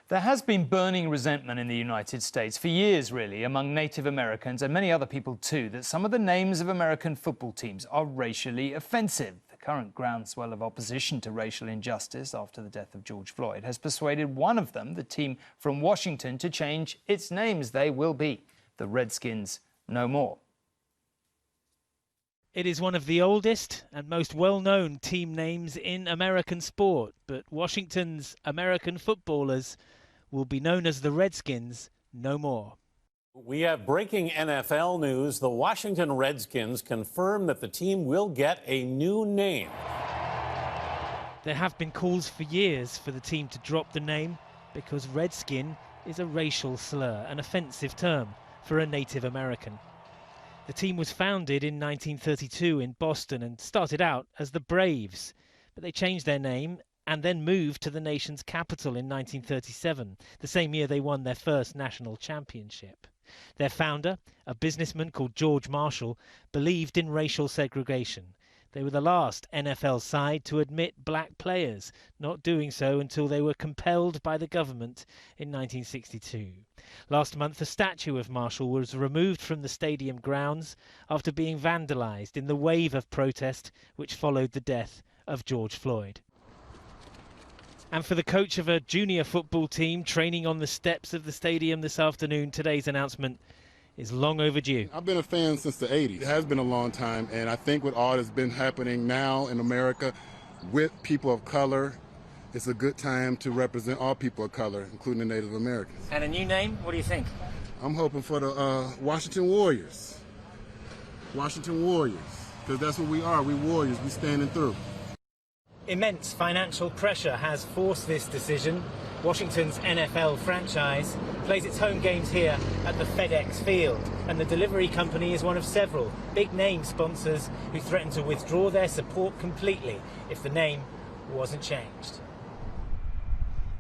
There has been burning resentment in the United States for years, really, among Native Americans and many other people too, that some of the names of American football teams are racially offensive. The current groundswell of opposition to racial injustice after the death of George Floyd has persuaded one of them, the team from Washington, to change its names. They will be the Redskins no more. It is one of the oldest and most well-known team names in American sport, but Washington's American footballers will be known as the Redskins no more. We have breaking NFL news. The Washington Redskins confirm that the team will get a new name. There have been calls for years for the team to drop the name because Redskin is a racial slur, an offensive term for a Native American. The team was founded in 1932 in Boston and started out as the Braves, but they changed their name and then moved to the nation's capital in 1937, the same year they won their first national championship. Their founder, a businessman called George Marshall, believed in racial segregation. They were the last NFL side to admit black players, not doing so until they were compelled by the government in 1962. Last month, a statue of Marshall was removed from the stadium grounds after being vandalized in the wave of protest which followed the death of George Floyd. And for the coach of a junior football team training on the steps of the stadium this afternoon, today's announcement is long overdue. I've been a fan since the 80s. It has been a long time, and I think with all that's been happening now in America with people of color, it's a good time to represent all people of color, including the Native Americans. And a new name, what do you think? I'm hoping for the Washington Warriors. Washington Warriors, because that's what we are. We warriors, we standing through. Immense financial pressure has forced this decision. Washington's NFL franchise plays its home games here at the FedEx Field, and the delivery company is one of several big-name sponsors who threatened to withdraw their support completely if the name wasn't changed.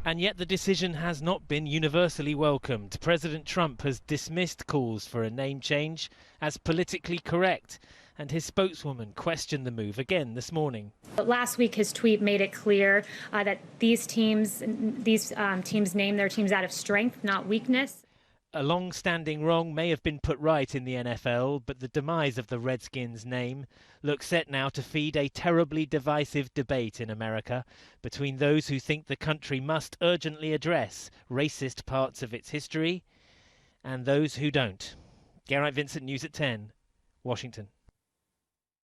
And yet the decision has not been universally welcomed. President Trump has dismissed calls for a name change as politically correct, and his spokeswoman questioned the move again this morning. Last week, his tweet made it clear that these teams name their teams out of strength, not weakness. A long-standing wrong may have been put right in the NFL, but the demise of the Redskins name looks set now to feed a terribly divisive debate in America between those who think the country must urgently address racist parts of its history and those who don't. Garrett Vincent, News at 10, Washington.